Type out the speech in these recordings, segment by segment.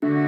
Welcome,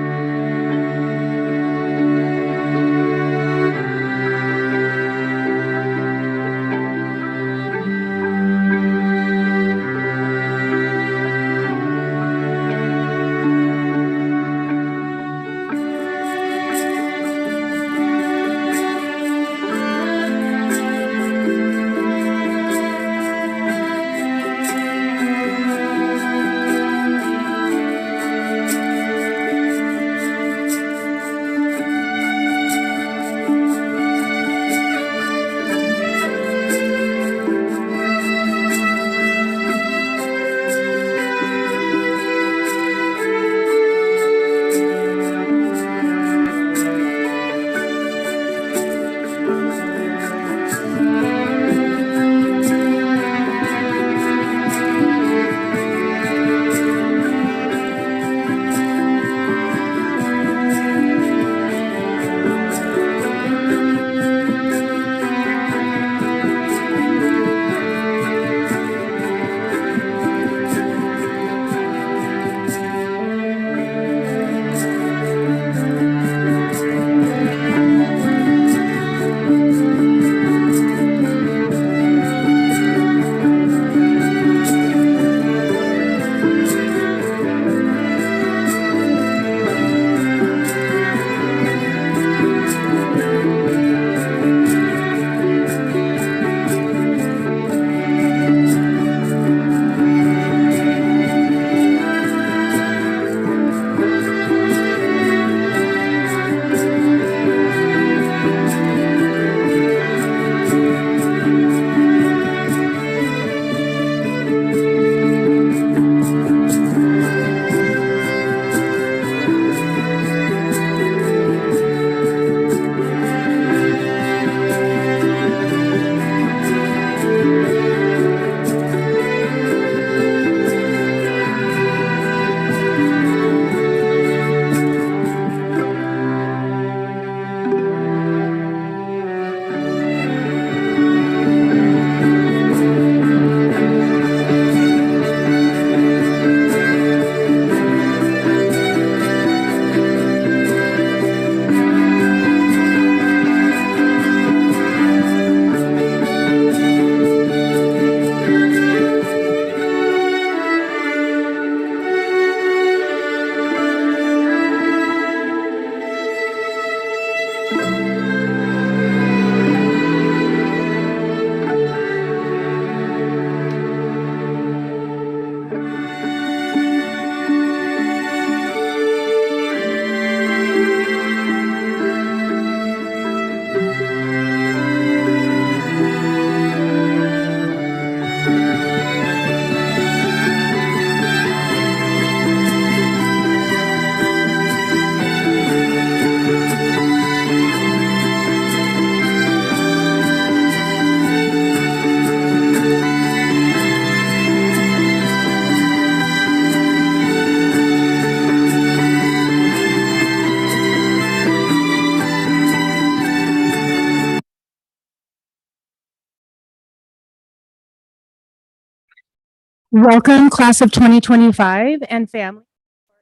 class of 2025 and family,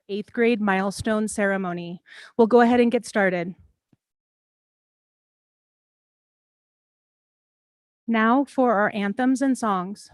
eighth grade milestone ceremony. We'll go ahead and get started. Now for our anthems and songs.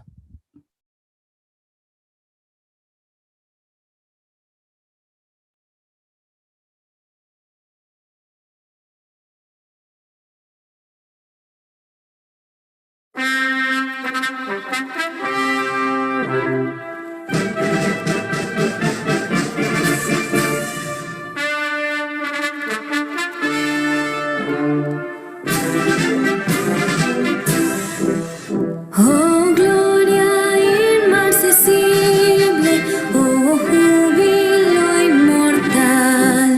Oh, gloria inmarcesible, oh, júbilo inmortal,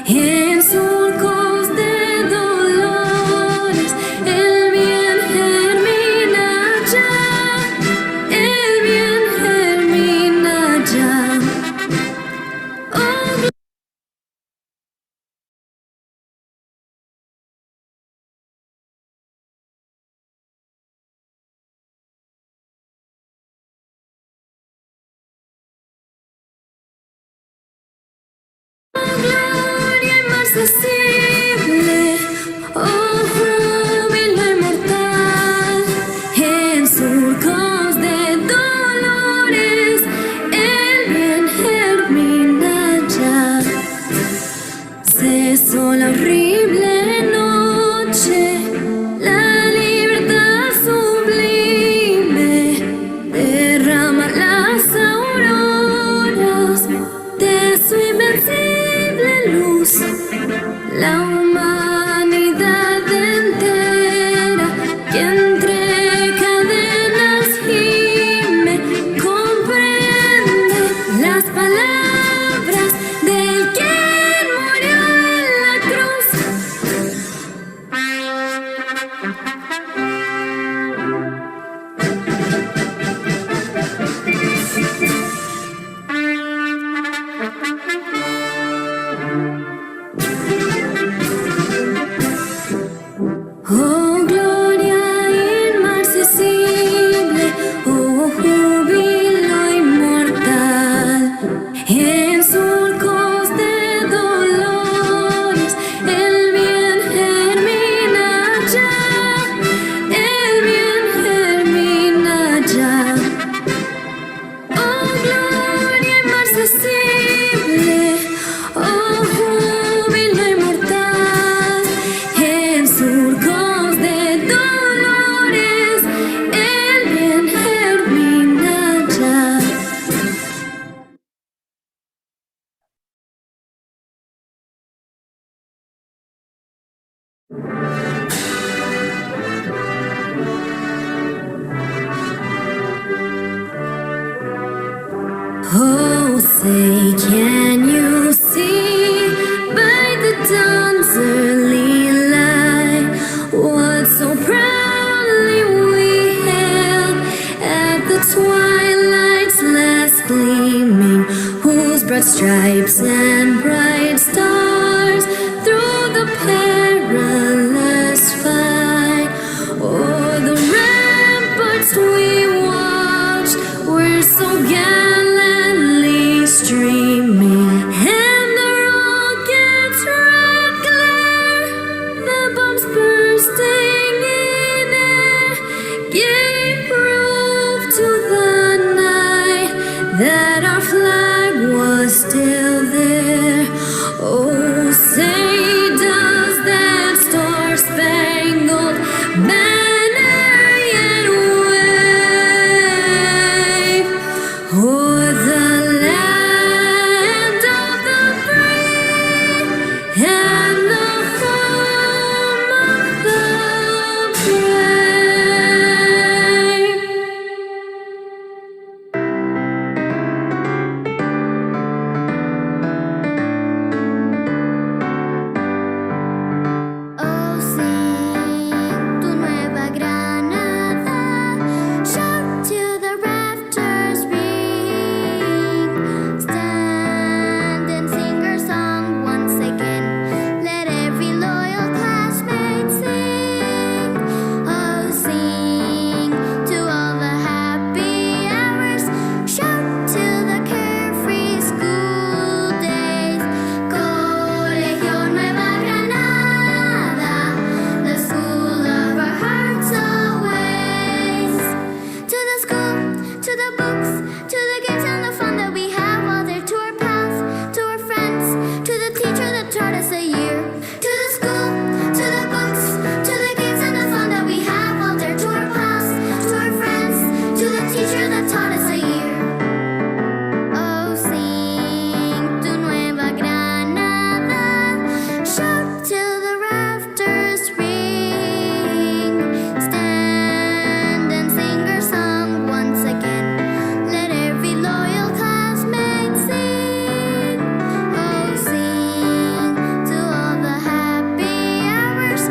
en surcos de dolores, el bien germina ya. inaccesible, oh júbilo inmortal, en surcos de dolores, el bien germina ya. Cesó la horrible noche, la libertad sublime, derrama las auroras de su invencible luz. La humanidad entera que entre cadenas gime, comprende las palabras del quien murió en la cruz. Oh gloria inmarcesible, oh júbilo inmortal, en surcos de dolores el bien germina ya, el bien germina ya. Oh gloria inmarcesible, oh júbilo inmortal, en surcos de dolores el bien germina ya. Oh, say, can you see by the dawn's early light what so proudly we hailed at the twilight's last gleaming, whose broad stripes and bright stars through the perilous fight o'er the ramparts we watched were so gallantly streaming, and the rockets' red glare, the bombs bursting in air, gave proof to the night that our flag was still there. Oh, say, does that star-spangled banner yet wave o'er the land of the free and the home of the brave? Oh, sing tu nueva Granada, shout till the rafters ring, stand and sing our song once again, let every loyal classmate sing. Oh, sing to all the happy hours, shout till the carefree school days. Colegio Nueva Granada, the school of our hearts always. To the school, to the books, to the games and the fun that we have while there, to our pals, to our friends, to the teacher that taught us a year. To the school, to the books, to the games and the fun that we have while there, to our pals, to our friends, to the teacher that taught us a year. Oh, sing tu nueva Granada, shout till the rafters ring, stand and sing our song once again, let every loyal classmate sing. Oh, sing to all the happy hours,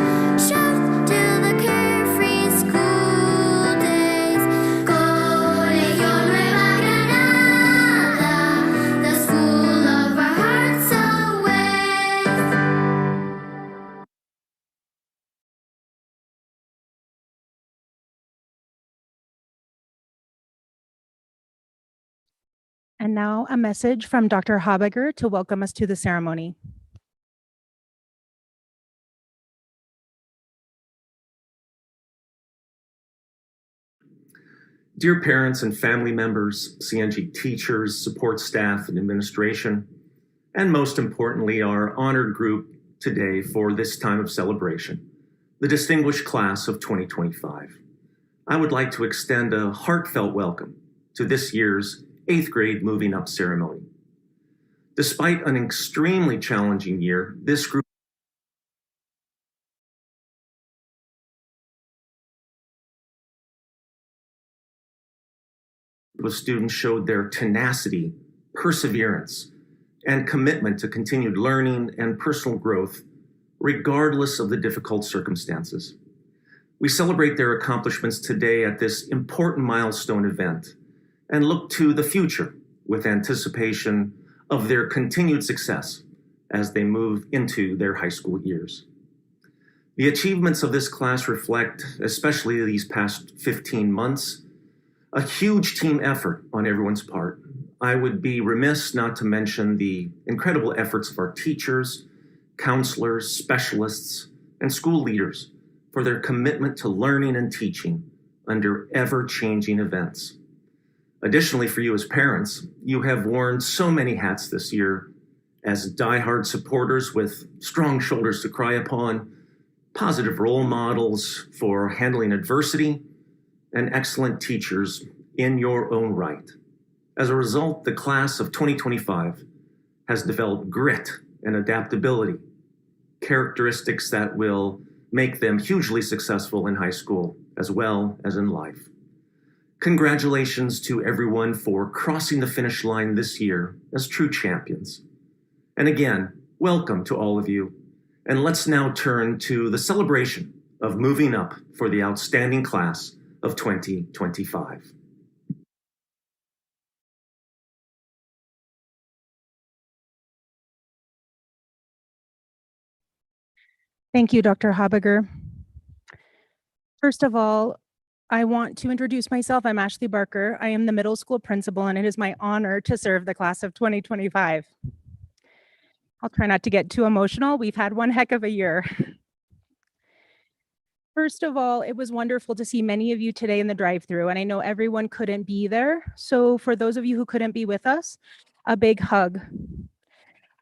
shout till the carefree school days. Colegio Nueva Granada, the school of our hearts always. And now a message from Dr. Habiger to welcome us to the ceremony. Dear parents and family members, CNG teachers, support staff, and administration, and most importantly, our honored group today for this time of celebration, the distinguished class of 2025. I would like to extend a heartfelt welcome to this year's 8th grade moving up ceremony. Despite an extremely challenging year, this group of students showed their tenacity, perseverance, and commitment to continued learning and personal growth, regardless of the difficult circumstances. We celebrate their accomplishments today at this important milestone event and look to the future with anticipation of their continued success as they move into their high school years. The achievements of this class reflect, especially these past 15 months, a huge team effort on everyone's part. I would be remiss not to mention the incredible efforts of our teachers, counselors, specialists, and school leaders for their commitment to learning and teaching under ever-changing events. Additionally, for you as parents, you have worn so many hats this year as diehard supporters with strong shoulders to cry upon, positive role models for handling adversity, and excellent teachers in your own right. As a result, the class of 2025 has developed grit and adaptability, characteristics that will make them hugely successful in high school as well as in life. Congratulations to everyone for crossing the finish line this year as true champions. And again, welcome to all of you. And let's now turn to the celebration of moving up for the outstanding class of 2025. Thank you, Dr. Habiger. First of all, I want to introduce myself. I'm Ashley Barker. I am the middle school principal, and it is my honor to serve the class of 2025. I'll try not to get too emotional. We've had one heck of a year. First of all, it was wonderful to see many of you today in the drive-thru, and I know everyone couldn't be there. So for those of you who couldn't be with us, a big hug.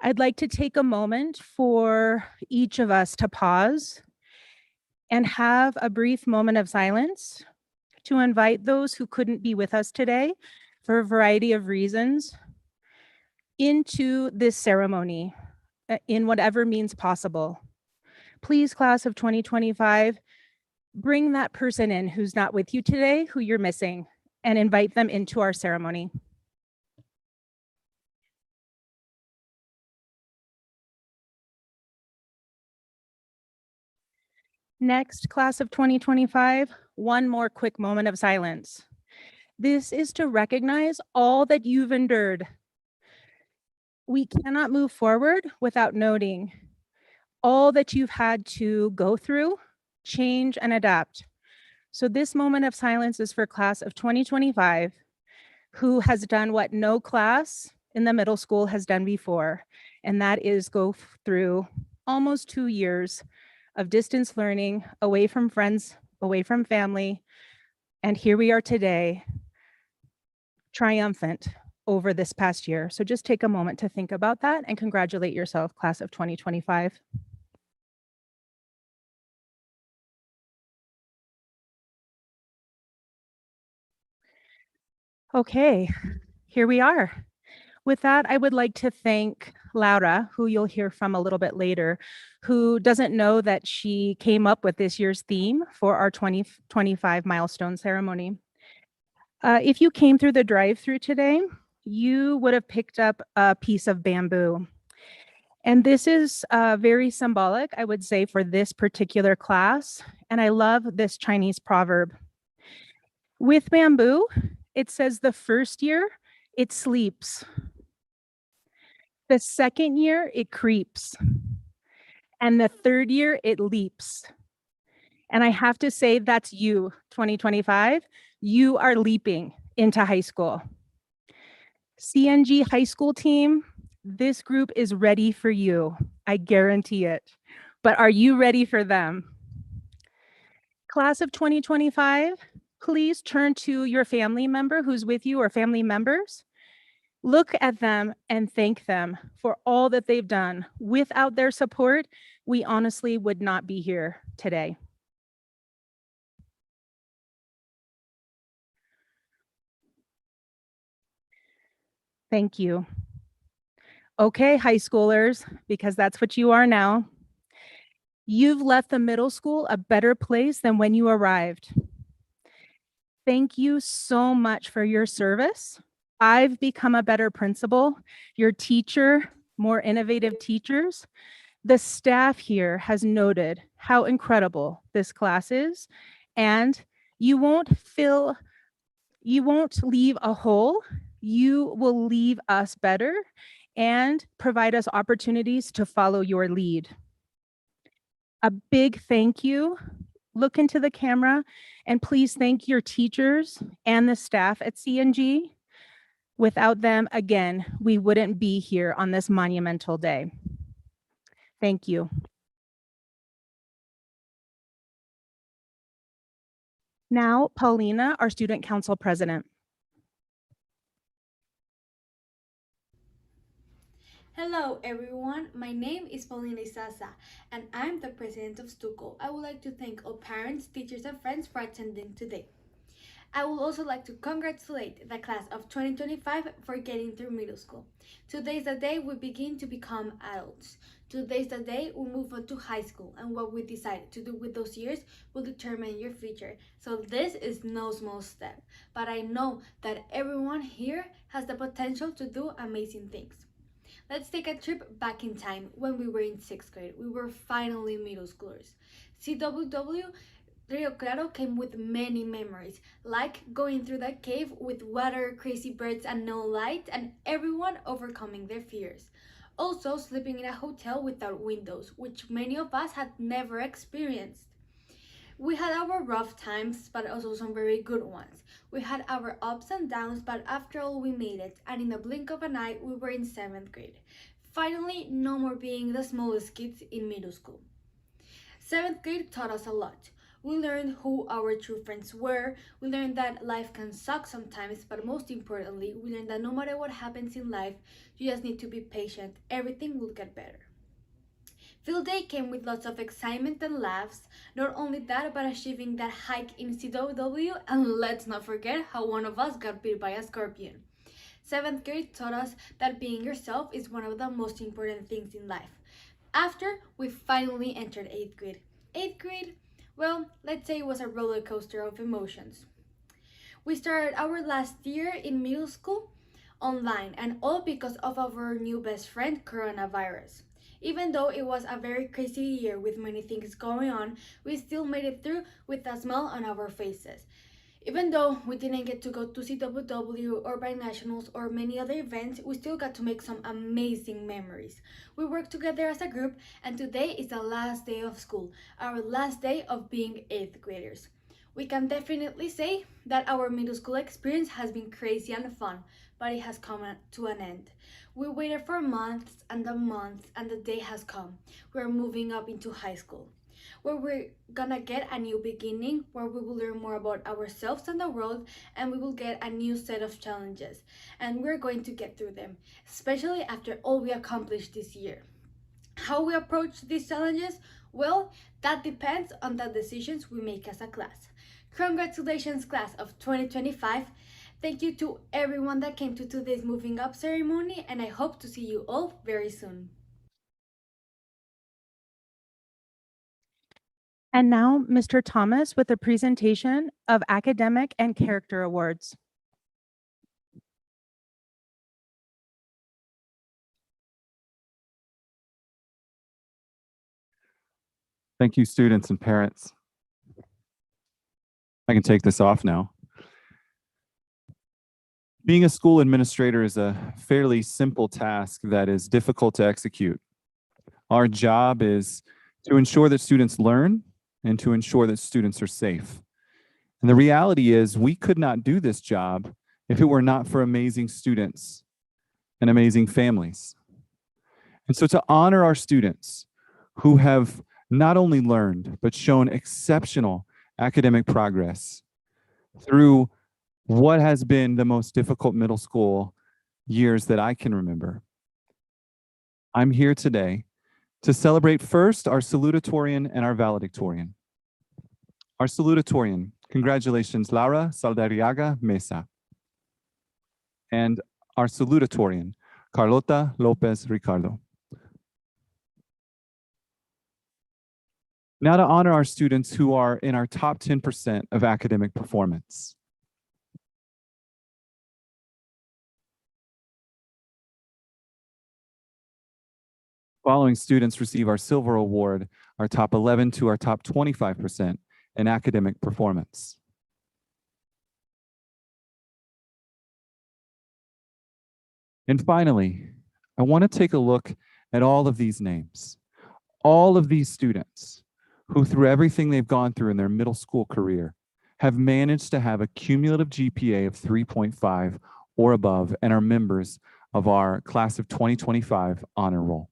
I'd like to take a moment for each of us to pause and have a brief moment of silence to invite those who couldn't be with us today for a variety of reasons into this ceremony in whatever means possible. Please, class of 2025, bring that person in who's not with you today, who you're missing, and invite them into our ceremony. Next, class of 2025, one more quick moment of silence. This is to recognize all that you've endured. We cannot move forward without noting all that you've had to go through, change, and adapt. So this moment of silence is for class of 2025, who has done what no class in the middle school has done before, and that is go through almost 2 years of distance learning, away from friends, away from family, and here we are today, triumphant over this past year. So just take a moment to think about that and congratulate yourself, class of 2025. Okay, here we are. With that, I would like to thank Laura, who you'll hear from a little bit later, who doesn't know that she came up with this year's theme for our 2025 milestone ceremony. If you came through the drive-thru today, you would have picked up a piece of bamboo. And this is very symbolic, I would say, for this particular class. And I love this Chinese proverb. With bamboo, it says the first year, it sleeps. The second year, it creeps. And the third year, it leaps. And I have to say, that's you, 2025. You are leaping into high school. CNG high school team, this group is ready for you. I guarantee it. But are you ready for them? Class of 2025, Please turn to your family member who's with you or family members. Look at them and thank them for all that they've done. Without their support, we honestly would not be here today. Thank you. Okay, high schoolers, because that's what you are now. You've left the middle school a better place than when you arrived. Thank you so much for your service. I've become a better principal, your teacher, more innovative teachers. The staff here has noted how incredible this class is, and you won't leave a hole. You will leave us better and provide us opportunities to follow your lead. A big thank you. Look into the camera and please thank your teachers and the staff at CNG. Without them, again, we wouldn't be here on this monumental day. Thank you. Now, Paulina, our student council president. Hello everyone, my name is Paulina Isaza and I'm the president of Stuco. I would like to thank all parents, teachers and friends for attending today. I would also like to congratulate the class of 2025 for getting through middle school. Today is the day we begin to become adults. Today is the day we move on to high school, and what we decide to do with those years will determine your future. So this is no small step, but I know that everyone here has the potential to do amazing things. Let's take a trip back in time when we were in 6th grade. We were finally middle schoolers. CWW Rio Claro came with many memories, like going through that cave with water, crazy birds and no light, and everyone overcoming their fears. Also sleeping in a hotel without windows, which many of us had never experienced. We had our rough times, but also some very good ones. We had our ups and downs, but after all we made it, and in the blink of an eye we were in 7th grade. Finally, no more being the smallest kids in middle school. 7th grade taught us a lot. We learned who our true friends were, we learned that life can suck sometimes, but most importantly, we learned that no matter what happens in life, you just need to be patient, everything will get better. Field day came with lots of excitement and laughs, not only that, but achieving that hike in CWW, and let's not forget how one of us got bit by a scorpion. 7th grade taught us that being yourself is one of the most important things in life. After, we finally entered 8th grade. 8th grade, well, let's say it was a roller coaster of emotions. We started our last year in middle school online, and all because of our new best friend, coronavirus. Even though it was a very crazy year with many things going on, we still made it through with a smile on our faces. Even though we didn't get to go to CWW or binationals or many other events, we still got to make some amazing memories. We worked together as a group, and today is the last day of school, our last day of being 8th graders. We can definitely say that our middle school experience has been crazy and fun, but it has come to an end. We waited for months, and the day has come. We're moving up into high school, where we're gonna get a new beginning, where we will learn more about ourselves and the world, and we will get a new set of challenges, and we're going to get through them, especially after all we accomplished this year. How we approach these challenges? Well, that depends on the decisions we make as a class. Congratulations, class of 2025. Thank you to everyone that came to today's moving up ceremony, and I hope to see you all very soon. And now, Mr. Thomas with a presentation of academic and character awards. Thank you, students and parents. I can take this off now. Being a school administrator is a fairly simple task that is difficult to execute. Our job is to ensure that students learn and to ensure that students are safe. And the reality is we could not do this job if it were not for amazing students and amazing families. And so to honor our students who have not only learned, but shown exceptional academic progress, through what has been the most difficult middle school years that I can remember. I'm here today to celebrate first our salutatorian and our valedictorian. Our salutatorian, congratulations, Laura Saldariaga Mesa. And our salutatorian, Carlota Lopez Ricardo. Now to honor our students who are in our top 10% of academic performance. Following students receive our silver award, our top 11 to our top 25% in academic performance. And finally, I want to take a look at all of these names, all of these students who, through everything they've gone through in their middle school career, have managed to have a cumulative GPA of 3.5 or above and are members of our class of 2025 honor roll.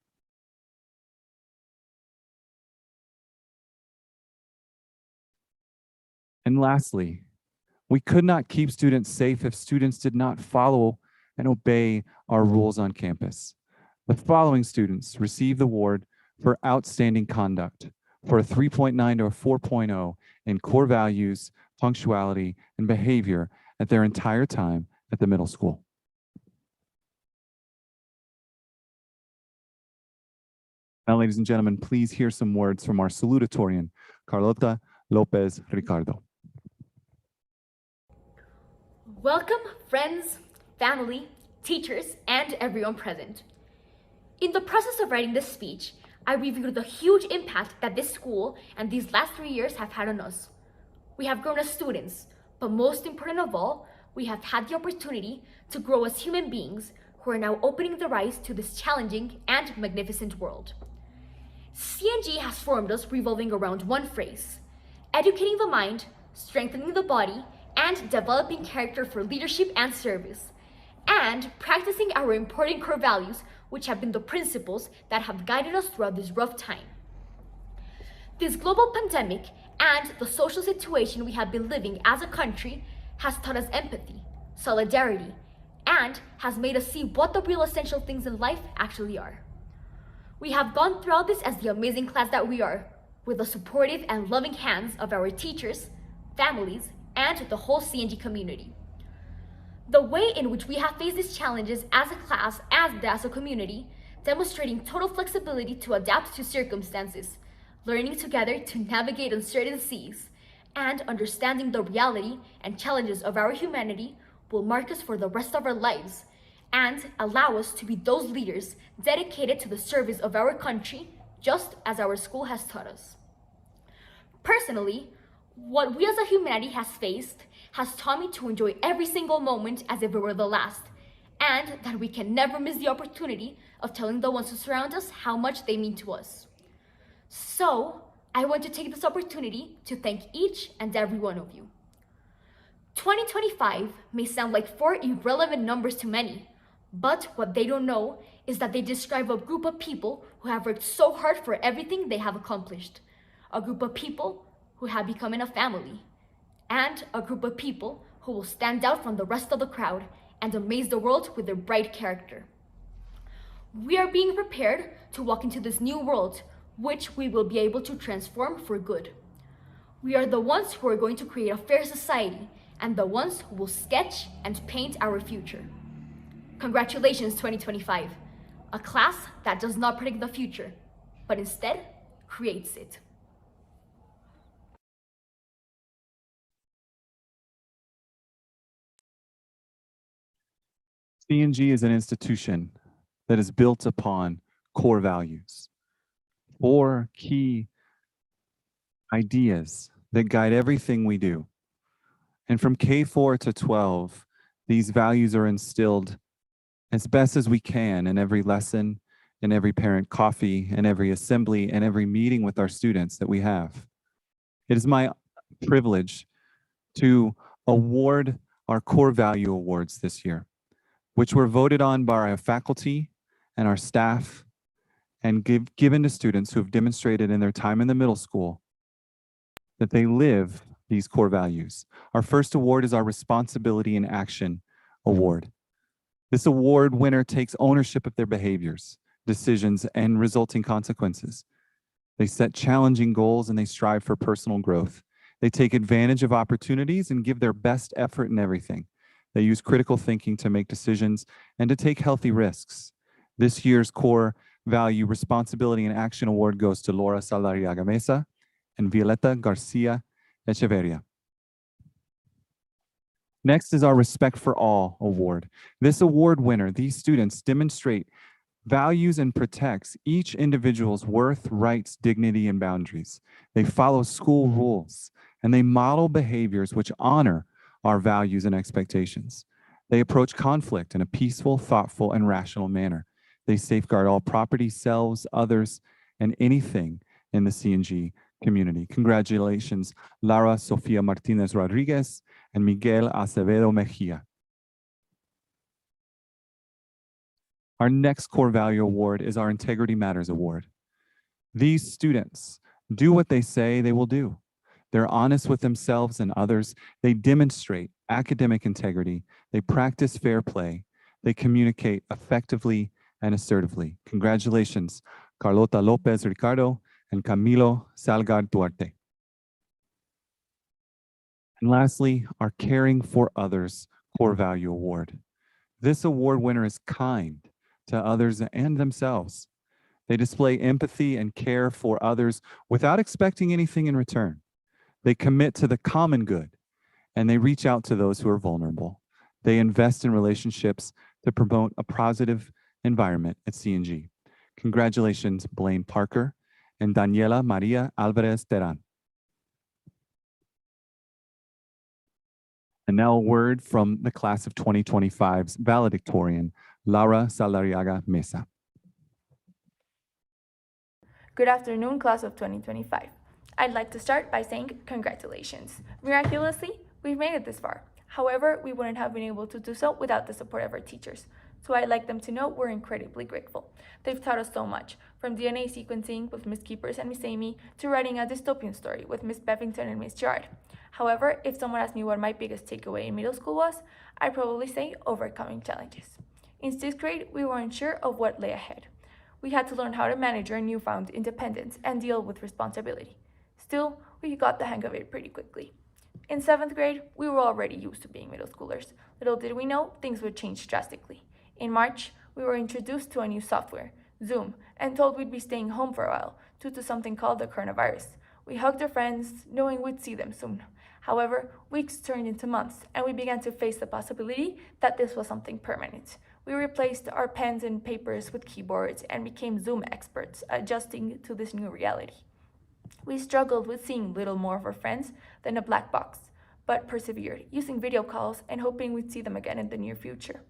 And lastly, we could not keep students safe if students did not follow and obey our rules on campus. The following students received the award for outstanding conduct for a 3.9 to a 4.0 in core values, punctuality, and behavior at their entire time at the middle school. Now, ladies and gentlemen, please hear some words from our salutatorian, Carlota Lopez Ricardo. Welcome, friends, family, teachers, and everyone present. In the process of writing this speech, I reviewed the huge impact that this school and these last 3 years have had on us. We have grown as students, but most important of all, we have had the opportunity to grow as human beings who are now opening their eyes to this challenging and magnificent world. CNG has formed us revolving around one phrase: educating the mind, strengthening the body, and developing character for leadership and service, and practicing our important core values, which have been the principles that have guided us throughout this rough time. This global pandemic and the social situation we have been living as a country has taught us empathy, solidarity, and has made us see what the real essential things in life actually are. We have gone throughout this as the amazing class that we are, with the supportive and loving hands of our teachers, families, and the whole CNG community. The way in which we have faced these challenges as a class and as a community, demonstrating total flexibility to adapt to circumstances, learning together to navigate uncertain seas, and understanding the reality and challenges of our humanity will mark us for the rest of our lives and allow us to be those leaders dedicated to the service of our country, just as our school has taught us. Personally, what we as a humanity has faced has taught me to enjoy every single moment as if it were the last, and that we can never miss the opportunity of telling the ones who surround us how much they mean to us. So, I want to take this opportunity to thank each and every one of you. 2025 may sound like 4 irrelevant numbers to many, but what they don't know is that they describe a group of people who have worked so hard for everything they have accomplished, a group of people who have become in a family, and a group of people who will stand out from the rest of the crowd and amaze the world with their bright character. We are being prepared to walk into this new world, which we will be able to transform for good. We are the ones who are going to create a fair society and the ones who will sketch and paint our future. Congratulations, 2025, a class that does not predict the future, but instead creates it. CNG is an institution that is built upon core values. 4 key ideas that guide everything we do. And from K4 to 12, these values are instilled as best as we can in every lesson, in every parent coffee, in every assembly, and every meeting with our students that we have. It is my privilege to award our core value awards this year, which were voted on by our faculty and our staff and given to students who have demonstrated in their time in the middle school that they live these core values. Our first award is our Responsibility in Action Award. This award winner takes ownership of their behaviors, decisions, and resulting consequences. They set challenging goals and they strive for personal growth. They take advantage of opportunities and give their best effort in everything. They use critical thinking to make decisions and to take healthy risks. This year's core value Responsibility in Action Award goes to Laura Salariaga Mesa and Violeta Garcia Echeverria. Next is our Respect for All Award. This award winner, these students demonstrate values and protects each individual's worth, rights, dignity, and boundaries. They follow school rules and they model behaviors which honor our values and expectations. They approach conflict in a peaceful, thoughtful, and rational manner. They safeguard all property, selves, others, and anything in the CNG community. Congratulations, Lara Sofia Martinez Rodriguez and Miguel Acevedo Mejia. Our next core value award is our Integrity Matters Award. These students do what they say they will do. They're honest with themselves and others. They demonstrate academic integrity. They practice fair play. They communicate effectively and assertively. Congratulations, Carlota Lopez Ricardo and Camilo Salgar Duarte. And lastly, our Caring for Others Core Value Award. This award winner is kind to others and themselves. They display empathy and care for others without expecting anything in return. They commit to the common good and they reach out to those who are vulnerable. They invest in relationships to promote a positive environment at CNG. Congratulations, Blaine Parker and Daniela Maria Alvarez Terán. And now a word from the class of 2025's valedictorian, Laura Salariaga Mesa. Good afternoon, class of 2025. I'd like to start by saying congratulations. Miraculously, we've made it this far. However, we wouldn't have been able to do so without the support of our teachers. So I'd like them to know we're incredibly grateful. They've taught us so much, from DNA sequencing with Miss Keepers and Miss Amy to writing a dystopian story with Miss Bevington and Miss Gerard. However, if someone asked me what my biggest takeaway in middle school was, I'd probably say overcoming challenges. In 6th grade, we weren't sure of what lay ahead. We had to learn how to manage our newfound independence and deal with responsibility. Still, we got the hang of it pretty quickly. In 7th grade, we were already used to being middle schoolers. Little did we know, things would change drastically. In March, we were introduced to a new software, Zoom, and told we'd be staying home for a while due to something called the coronavirus. We hugged our friends, knowing we'd see them soon. However, weeks turned into months, and we began to face the possibility that this was something permanent. We replaced our pens and papers with keyboards and became Zoom experts, adjusting to this new reality. We struggled with seeing little more of our friends than a black box, but persevered, using video calls and hoping we'd see them again in the near future.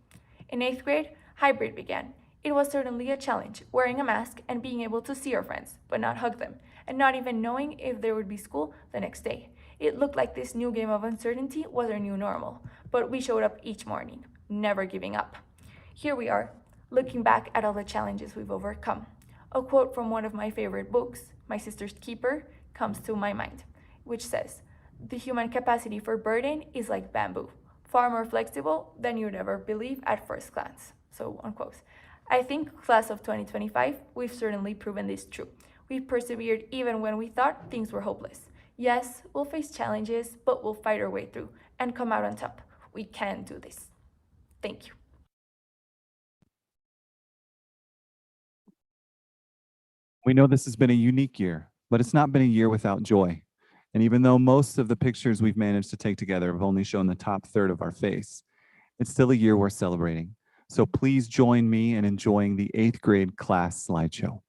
In 8th grade, hybrid began. It was certainly a challenge, wearing a mask and being able to see our friends, but not hug them, and not even knowing if there would be school the next day. It looked like this new game of uncertainty was our new normal, but we showed up each morning, never giving up. Here we are, looking back at all the challenges we've overcome. A quote from one of my favorite books, My Sister's Keeper, comes to my mind, which says, "The human capacity for burden is like bamboo, far more flexible than you'd ever believe at first glance." So, unquote. I think, class of 2025, we've certainly proven this true. We've persevered even when we thought things were hopeless. Yes, we'll face challenges, but we'll fight our way through and come out on top. We can do this. Thank you. We know this has been a unique year, but it's not been a year without joy. And even though most of the pictures we've managed to take together have only shown the top third of our face, it's still a year worth celebrating. So please join me in enjoying the 8th grade class slideshow.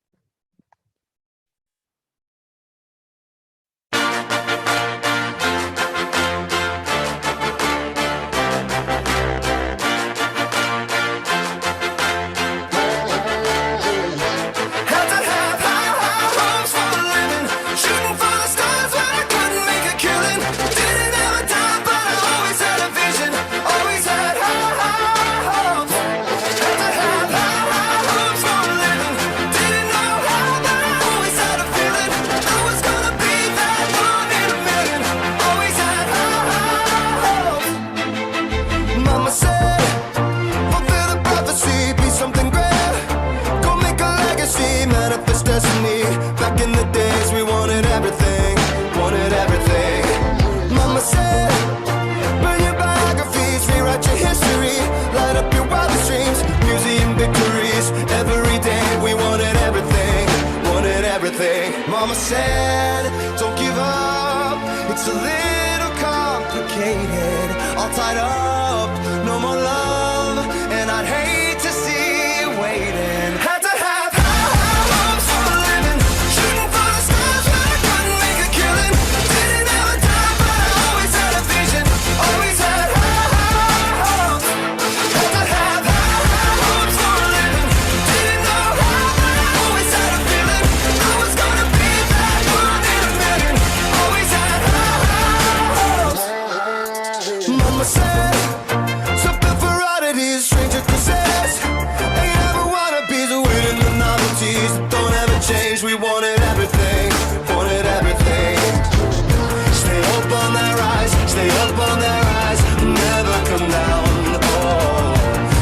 Didn't know Mama said, don't give up. It's a little complicated. All tied up, no more love. And I'd hate to see you waiting. Had to have high hopes for a living. Shooting for the stars when I couldn't make a killing. Didn't have a dime, but I always had a vision. Always had high hopes. Had to have high hopes for a living. Didn't know how, but I always had a feeling. I was gonna be that one in a million. Always had high hopes. Mama said, something for oddities, stranger possess. Ain't ever wannabes, winning the novelties that don't ever change. We wanted everything, wanted everything. Stay up on that rise, stay up on that rise, never come down. Oh,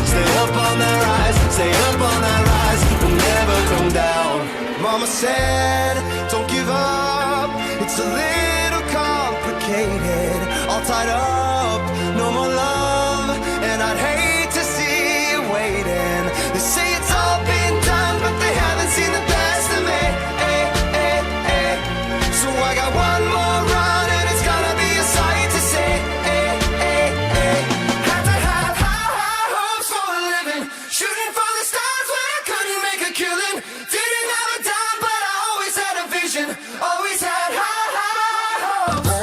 stay up on that rise, stay up on that rise, never come down. Mama said, don't give up. It's a little complicated, all tied up, no more love. And I'd hate to see you waiting. They say it's all been done, but they haven't seen the best of me. So I got one more run, and it's gonna be a sight to see. Had to have high hopes for a living. Shooting for the stars when I couldn't make a killing. Didn't have a dime, but I always had a vision. Always had high hopes.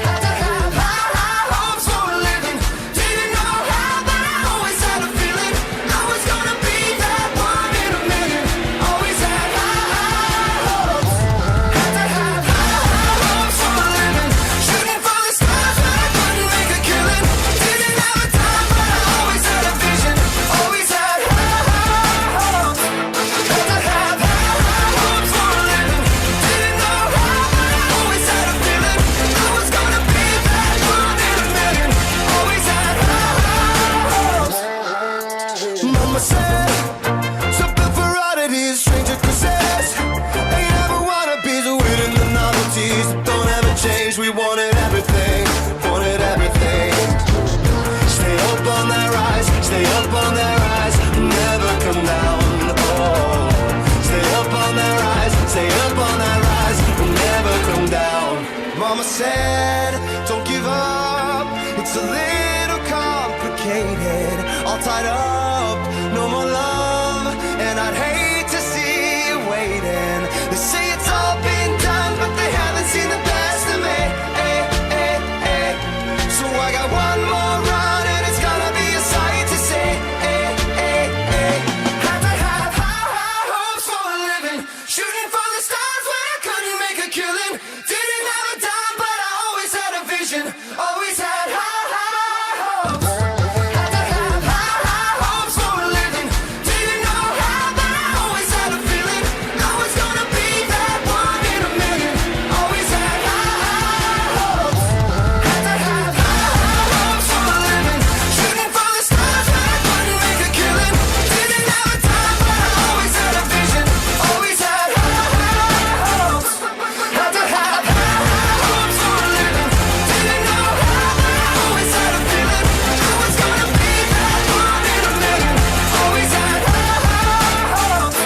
Had to have high hopes for a living. Didn't know how, but I always had a feeling. I was gonna be that one in a million. Always had high hopes. Had to have high hopes for a living. Shooting for the stars when I couldn't make a killing. Didn't have a dime, but I always had a vision. Always had high hopes. Had to have high hopes for a living. Didn't know how, but I always had a feeling. I was gonna be that one in a million. Always had high hopes. Mama said, something for oddities, stranger possess. Ain't ever wannabes, winning the novelties that don't ever change. We wanted everything, wanted everything. Stay up on that rise, stay up on that rise, never come down. Oh, stay up on that rise, stay up on that rise, never come down. Mama said, don't give up. It's a little complicated, all tied up, no more love. And I'd hate to see you waiting. They say it's all been done, but they haven't seen the best of me. So I got one more run, and it's gonna be a sight to see. Had to have high hopes for a living. Shooting for the stars when I couldn't make a killing. Didn't have a dime, but I always had a vision. Always had high hopes. Had to have high hopes for a living. Didn't know how, but I always had a feeling. I was gonna be that one in a million. Always had high hopes. Had to have high hopes for a living. Shooting for the stars when I couldn't make a killing. Didn't have a dime, but I always had a vision. Always had high hopes. Had to have high hopes for a living. Didn't know how, but I always had a feeling. I was gonna be that one in a million. Always had high hopes.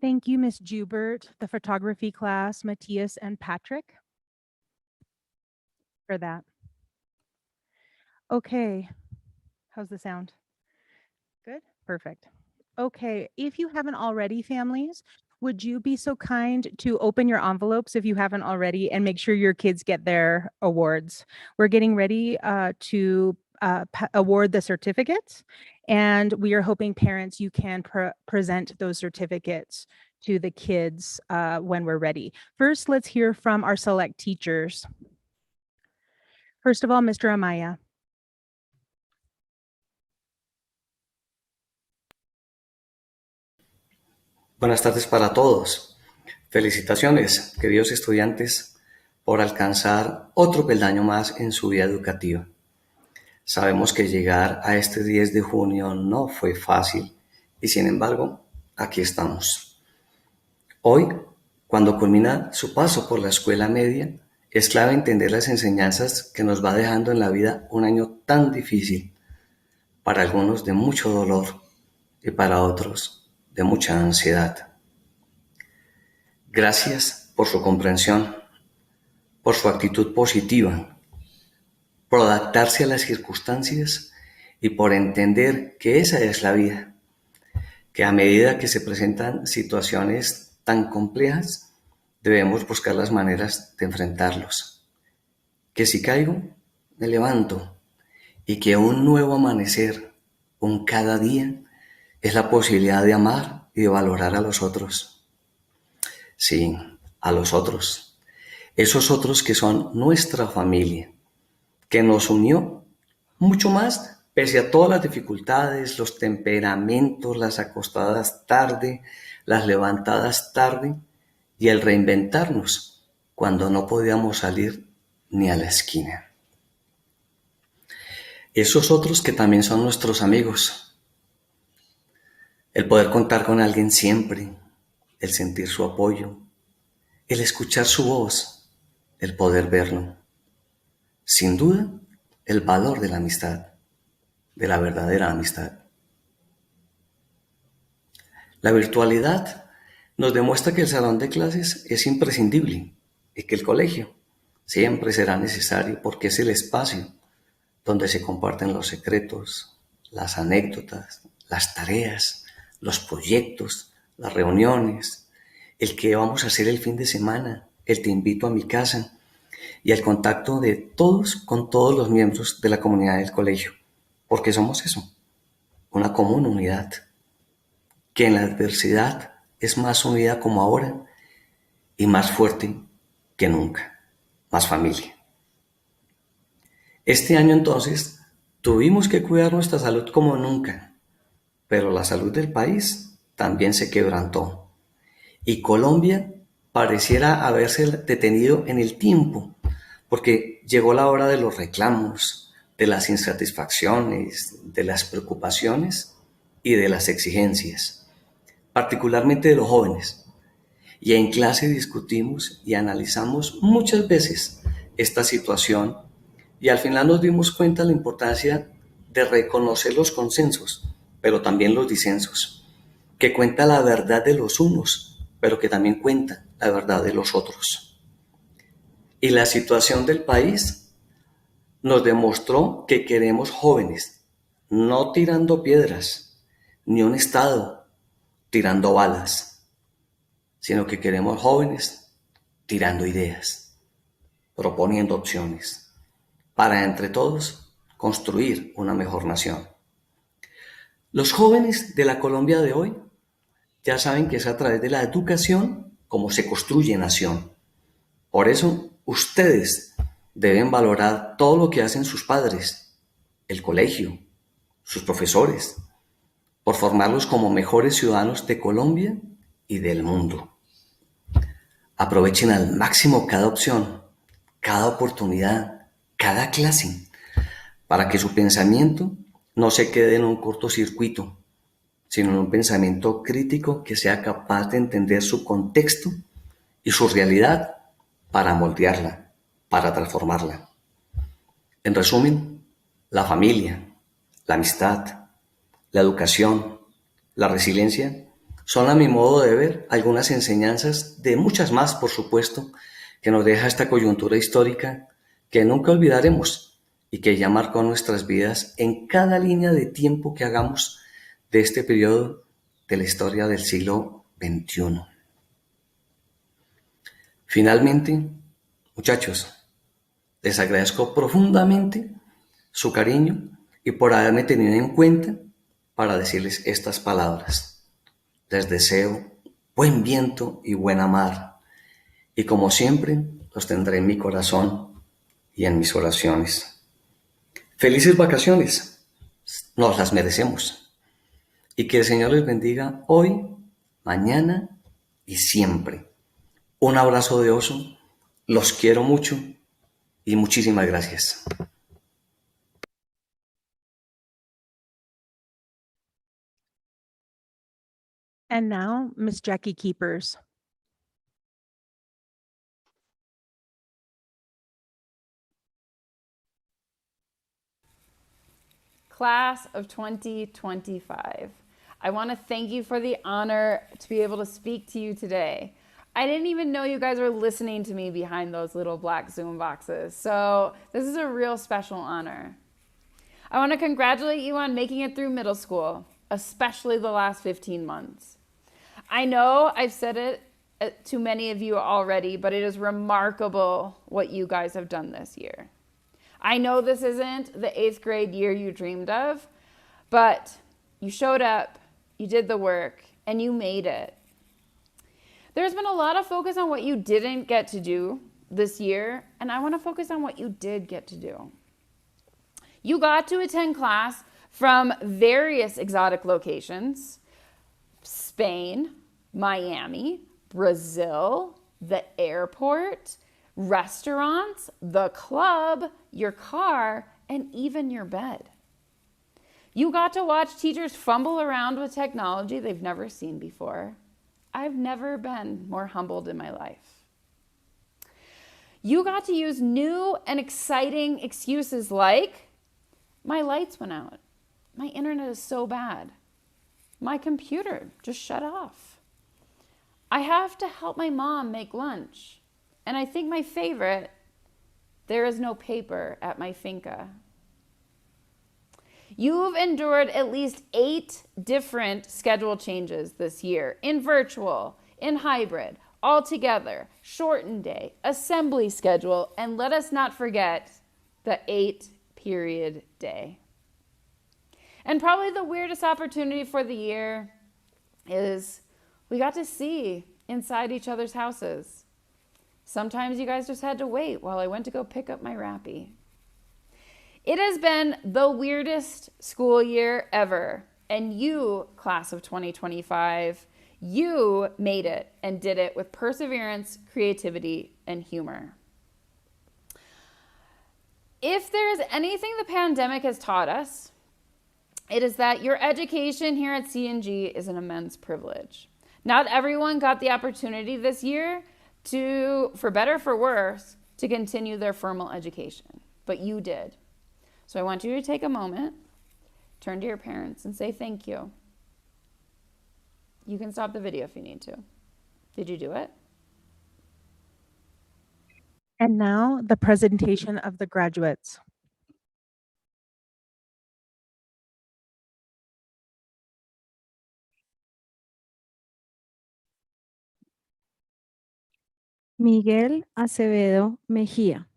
Thank you, Miss Jubert, the photography class, Matthias and Patrick, for that. Okay, how's the sound? Good, perfect. Okay, if you haven't already, families, would you be so kind to open your envelopes if you haven't already and make sure your kids get their awards? We're getting ready to award the certificates, and we are hoping parents you can present those certificates to the kids when we're ready. First, let's hear from our select teachers. First of all, Mr. Amaya. Buenas tardes para todos. Felicitaciones, queridos estudiantes, por alcanzar otro peldaño más en su vida educativa. Sabemos que llegar a este 10 de junio no fue fácil y sin embargo, aquí estamos. Hoy, cuando culmina su paso por la escuela media, es clave entender las enseñanzas que nos va dejando en la vida un año tan difícil, para algunos de mucho dolor, y para otros de mucha ansiedad. Gracias por su comprensión, por su actitud positiva, por adaptarse a las circunstancias y por entender que esa es la vida, que a medida que se presentan situaciones tan complejas, debemos buscar las maneras de enfrentarlos. Que si caigo, me levanto y que un nuevo amanecer, un cada día, es la posibilidad de amar y de valorar a los otros. Sí, a los otros. Esos otros que son nuestra familia, que nos unió mucho más pese a todas las dificultades, los temperamentos, las acostadas tarde, las levantadas tarde y el reinventarnos cuando no podíamos salir ni a la esquina. Esos otros que también son nuestros amigos, el poder contar con alguien siempre, el sentir su apoyo, el escuchar su voz, el poder verlo. Sin duda, el valor de la amistad, de la verdadera amistad. La virtualidad nos demuestra que el salón de clases es imprescindible y que el colegio siempre será necesario porque es el espacio donde se comparten los secretos, las anécdotas, las tareas, los proyectos, las reuniones, el que vamos a hacer el fin de semana, el te invito a mi casa y el contacto de todos con todos los miembros de la comunidad del colegio, porque somos eso, una común unidad, que en la adversidad es más unida como ahora y más fuerte que nunca, más familia. Este año entonces tuvimos que cuidar nuestra salud como nunca, pero la salud del país también se quebrantó y Colombia pareciera haberse detenido en el tiempo, porque llegó la hora de los reclamos, de las insatisfacciones, de las preocupaciones y de las exigencias, particularmente de los jóvenes. Y en clase discutimos y analizamos muchas veces esta situación y al final nos dimos cuenta de la importancia de reconocer los consensos, pero también los disensos, que cuenta la verdad de los unos, pero que también cuenta la verdad de los otros. Y la situación del país nos demostró que queremos jóvenes, no tirando piedras, ni un Estado tirando balas, sino que queremos jóvenes tirando ideas, proponiendo opciones, para entre todos construir una mejor nación. Los jóvenes de la Colombia de hoy ya saben que es a través de la educación como se construye nación. Por eso, ustedes deben valorar todo lo que hacen sus padres, el colegio, sus profesores, por formarlos como mejores ciudadanos de Colombia y del mundo. Aprovechen al máximo cada opción, cada oportunidad, cada clase, para que su pensamiento no se quede en un cortocircuito, sino en un pensamiento crítico que sea capaz de entender su contexto y su realidad para moldearla, para transformarla. En resumen, la familia, la amistad, la educación, la resiliencia son a mi modo de ver algunas enseñanzas de muchas más, por supuesto, que nos deja esta coyuntura histórica que nunca olvidaremos y que ya marcó nuestras vidas en cada línea de tiempo que hagamos de este periodo de la historia del siglo XXI. Finalmente, muchachos, les agradezco profundamente su cariño y por haberme tenido en cuenta para decirles estas palabras. Les deseo buen viento y buena mar, y como siempre, los tendré en mi corazón y en mis oraciones. Felices vacaciones, nos las merecemos, y que el Señor les bendiga hoy, mañana y siempre. Un abrazo de oso, los quiero mucho y muchísimas gracias. And now, Miss Jackie Keepers. Class of 2025. I want to thank you for the honor to be able to speak to you today. I didn't even know you guys were listening to me behind those little black Zoom boxes. So this is a real special honor. I want to congratulate you on making it through middle school, especially the last 15 months. I know I've said it to many of you already, but it is remarkable what you guys have done this year. I know this isn't the 8th grade year you dreamed of, but you showed up, you did the work, and you made it. There's been a lot of focus on what you didn't get to do this year, and I want to focus on what you did get to do. You got to attend class from various exotic locations: Spain, Miami, Brazil, the airport, restaurants, the club, your car, and even your bed. You got to watch teachers fumble around with technology they've never seen before. I've never been more humbled in my life. You got to use new and exciting excuses like, my lights went out. My internet is so bad. My computer just shut off. I have to help my mom make lunch. And I think my favorite, there is no paper at my finca. You've endured at least 8 different schedule changes this year, in virtual, in hybrid, all together, shortened day, assembly schedule, and let us not forget the 8-period day. And probably the weirdest opportunity for the year is we got to see inside each other's houses. Sometimes you guys just had to wait while I went to go pick up my Rappy. It has been the weirdest school year ever. And you, class of 2025, you made it and did it with perseverance, creativity, and humor. If there is anything the pandemic has taught us, it is that your education here at C&G is an immense privilege. Not everyone got the opportunity this year to, for better or for worse, to continue their formal education, but you did. So I want you to take a moment, turn to your parents and say thank you. You can stop the video if you need to. Did you do it? And now the presentation of the graduates. Miguel Acevedo Mejía.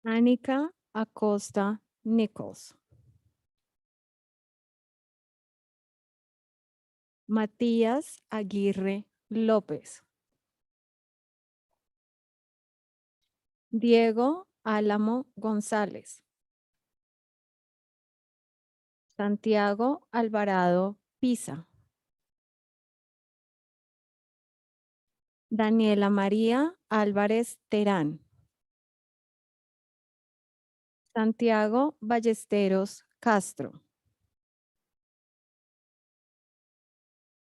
Anika Acosta Nichols. Matías Aguirre López. Diego Álamo González. Santiago Alvarado Pisa. Daniela María Álvarez Terán. Santiago Ballesteros Castro.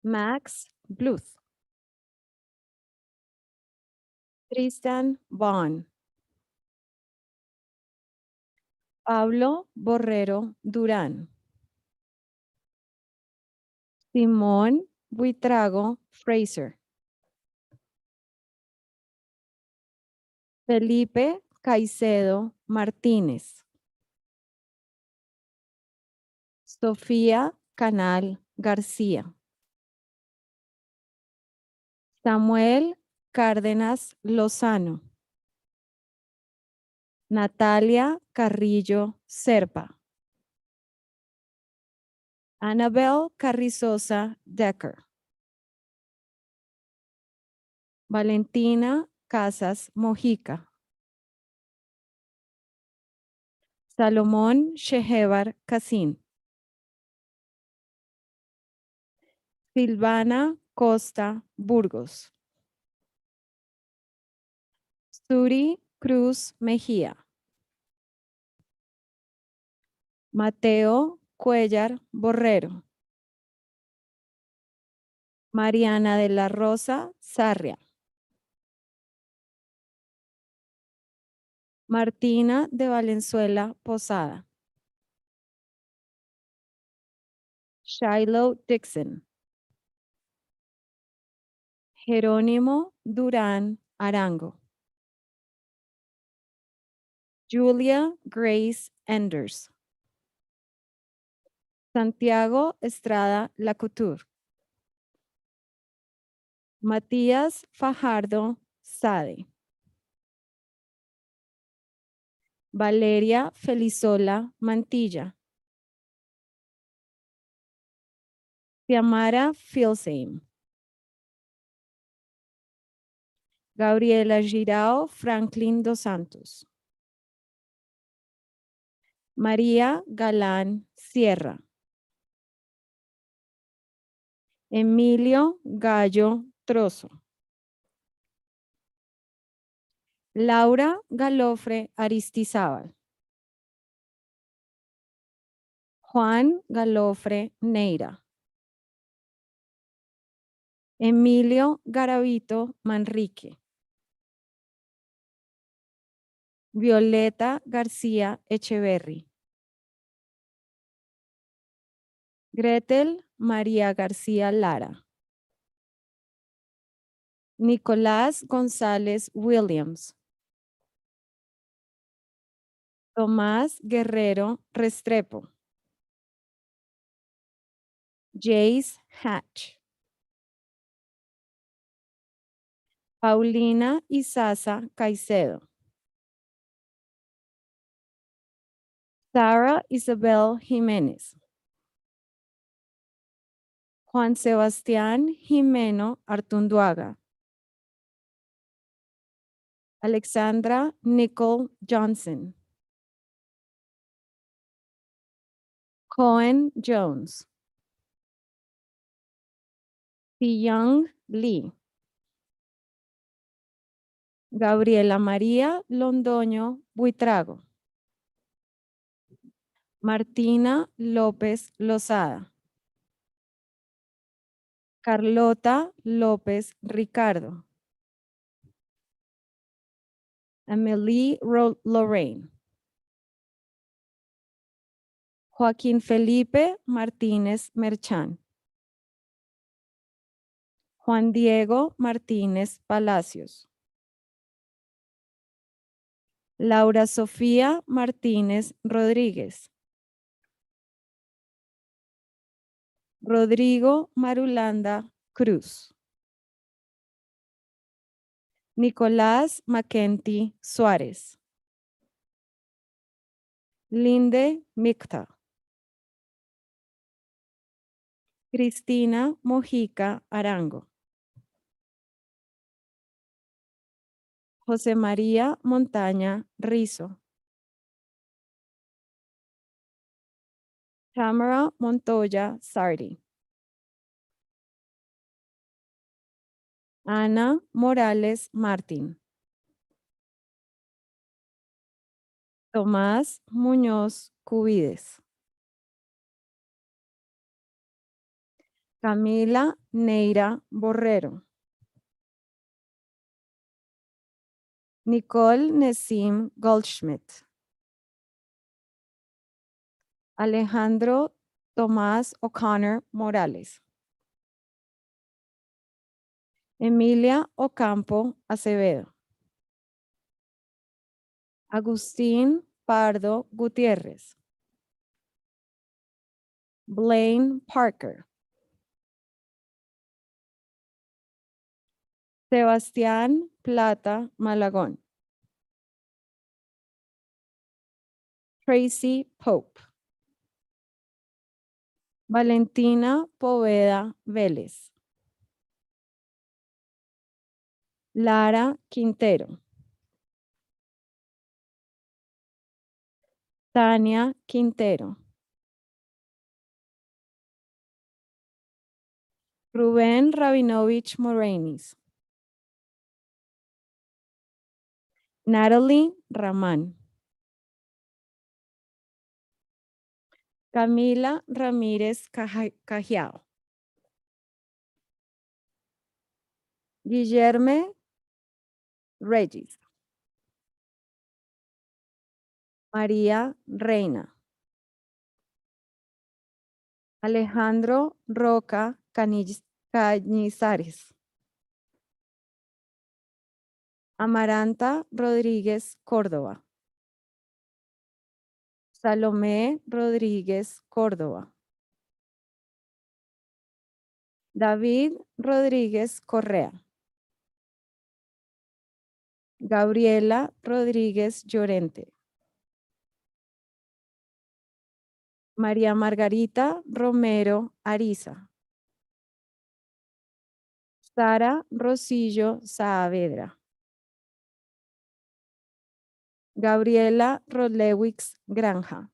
Max Bluth. Tristan Vaughn. Pablo Borrero Durán. Simón Buitrago Fraser. Felipe Caicedo Martínez. Sofía Canal García. Samuel Cárdenas Lozano. Natalia Carrillo Serpa. Anabel Carrizosa Decker. Valentina Casas Mojica. Salomón Shehebar Casín. Silvana Costa Burgos. Suri Cruz Mejía. Mateo Cuellar Borrero. Mariana de la Rosa Sarria. Martina de Valenzuela Posada. Shiloh Dixon. Jerónimo Durán Arango. Julia Grace Enders. Santiago Estrada Lacouture. Matías Fajardo Sade. Valeria Felizola Mantilla. Tiamara Filsheim. Gabriela Girao Franklin dos Santos. María Galán Sierra. Emilio Gallo Trozo. Laura Galofre Aristizábal. Juan Galofre Neira. Emilio Garavito Manrique. Violeta García Echeverry. Gretel María García Lara. Nicolás González Williams. Tomás Guerrero Restrepo. Jace Hatch. Paulina Isaza Caicedo. Sara Isabel Jiménez. Juan Sebastián Jimeno Artunduaga. Alexandra Nicole Johnson. Cohen Jones. Young Lee. Gabriela María Londoño Buitrago. Martina López Lozada. Carlota López Ricardo. Amelie Lorraine. Joaquín Felipe Martínez Merchán. Juan Diego Martínez Palacios. Laura Sofía Martínez Rodríguez. Rodrigo Marulanda Cruz. Nicolás Mackenty Suárez. Linde Micta. Cristina Mojica Arango. José María Montaña Rizo. Tamara Montoya Sardi. Ana Morales Martín. Tomás Muñoz Cubides. Camila Neira Borrero. Nicole Nessim Goldschmidt. Alejandro Tomás O'Connor Morales. Emilia Ocampo Acevedo. Agustín Pardo Gutiérrez. Blaine Parker. Sebastián Plata Malagón. Tracy Pope. Valentina Poveda Vélez. Lara Quintero. Tania Quintero. Rubén Rabinovich Morenis. Natalie Ramán. Camila Ramírez Cajiao. Guillerme Regis. María Reina. Alejandro Roca Cañizares. Amaranta Rodríguez Córdoba. Salomé Rodríguez Córdoba. David Rodríguez Correa. Gabriela Rodríguez Llorente. María Margarita Romero Ariza. Sara Rosillo Saavedra. Gabriela Rodlewix Granja.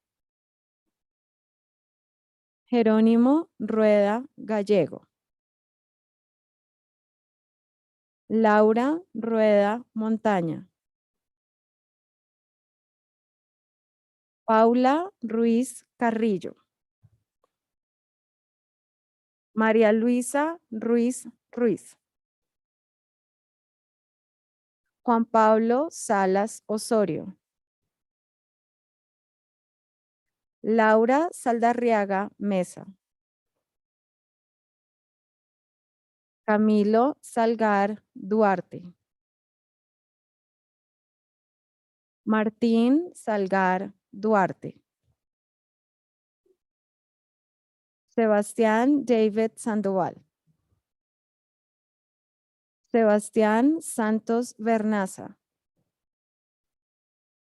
Jerónimo Rueda Gallego. Laura Rueda Montaña. Paula Ruiz Carrillo. María Luisa Ruiz Ruiz. Juan Pablo Salas Osorio. Laura Saldarriaga Mesa. Camilo Salgar Duarte. Martín Salgar Duarte. Sebastián David Sandoval. Sebastián Santos Bernaza.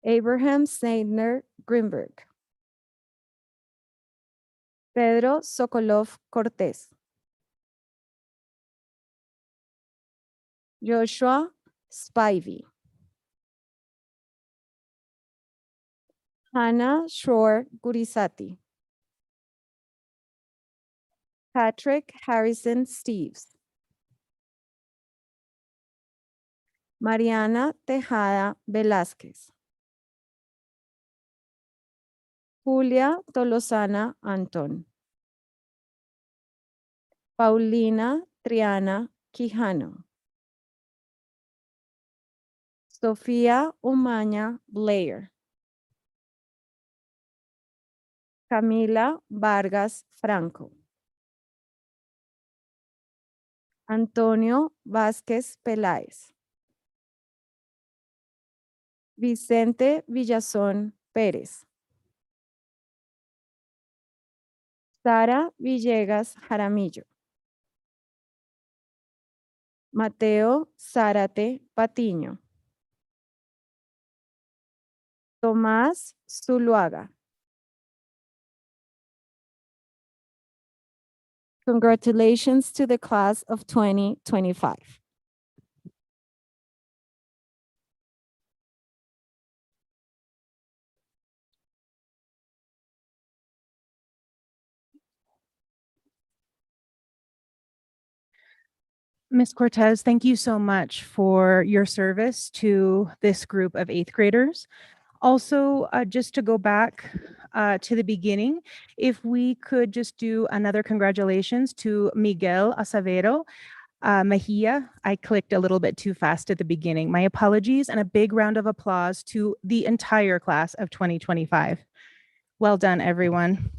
Abraham Sneidner Greenberg. Pedro Sokolov Cortés. Joshua Spivey. Hannah Shore Gurisati. Patrick Harrison Steves. Mariana Tejada Velázquez. Julia Tolosana Anton. Paulina Triana Quijano. Sofía Umaña Blair. Camila Vargas Franco. Antonio Vázquez Peláez. Vicente Villazón Pérez. Sara Villegas Jaramillo. Mateo Zárate Patiño. Tomás Zuluaga. Congratulations to the class of 2025. Ms. Cortez, thank you so much for your service to this group of eighth graders. Also, just to go back to the beginning, if we could just do another congratulations to Miguel Acevedo Mejia. I clicked a little bit too fast at the beginning. My apologies, and a big round of applause to the entire class of 2025. Well done, everyone.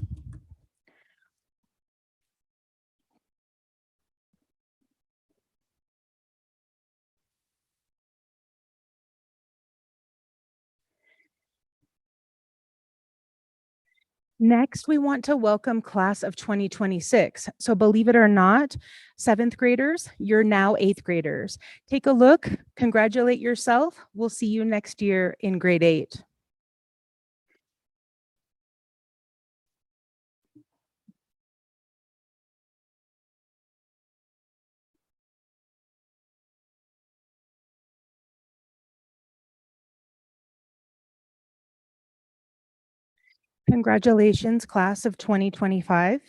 Next, we want to welcome class of 2026. So believe it or not, seventh graders, you're now eighth graders. Take a look, congratulate yourself. We'll see you next year in grade 8. Congratulations, class of 2025.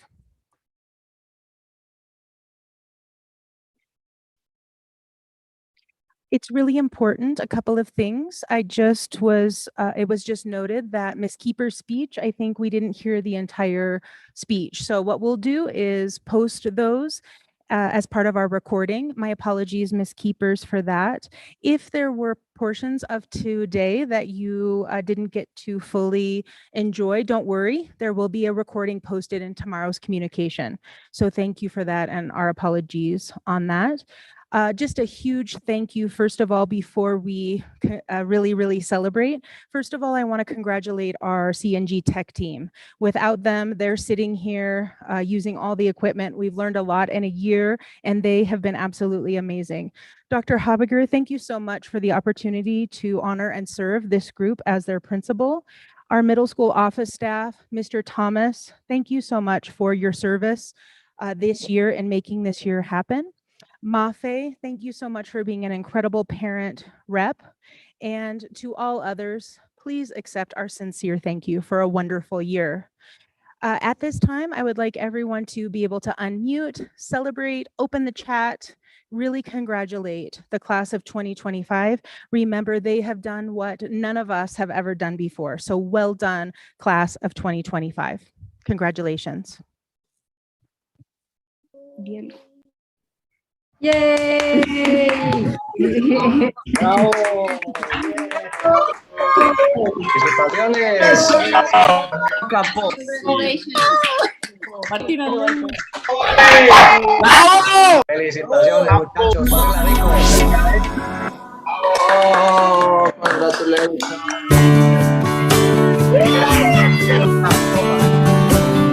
It's really important, a couple of things. It was just noted that Ms. Keeper's speech, I think we didn't hear the entire speech. So what we'll do is post those as part of our recording. My apologies, Ms. Keepers, for that. If there were portions of today that you didn't get to fully enjoy, don't worry. There will be a recording posted in tomorrow's communication. So thank you for that, and our apologies on that. Just a huge thank you, first of all, before we really celebrate. First of all, I want to congratulate our CNG tech team. Without them, they're sitting here using all the equipment. We've learned a lot in a year, and they have been absolutely amazing. Dr. Habiger, thank you so much for the opportunity to honor and serve this group as their principal. Our middle school office staff, Mr. Thomas, thank you so much for your service this year and making this year happen. Mafe, thank you so much for being an incredible parent rep. And to all others, please accept our sincere thank you for a wonderful year. At this time, I would like everyone to be able to unmute, celebrate, open the chat, really congratulate the class of 2025. Remember, they have done what none of us have ever done before. So well done, class of 2025. Congratulations. Bien. ¡Yay! ¡Bravo! ¡Felicitaciones! Capó. ¡Felicitaciones, muchachos! ¡Paren la rico! Oh, congratulations.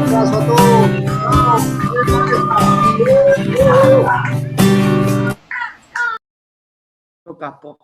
¡Abrazo a todos! Capó.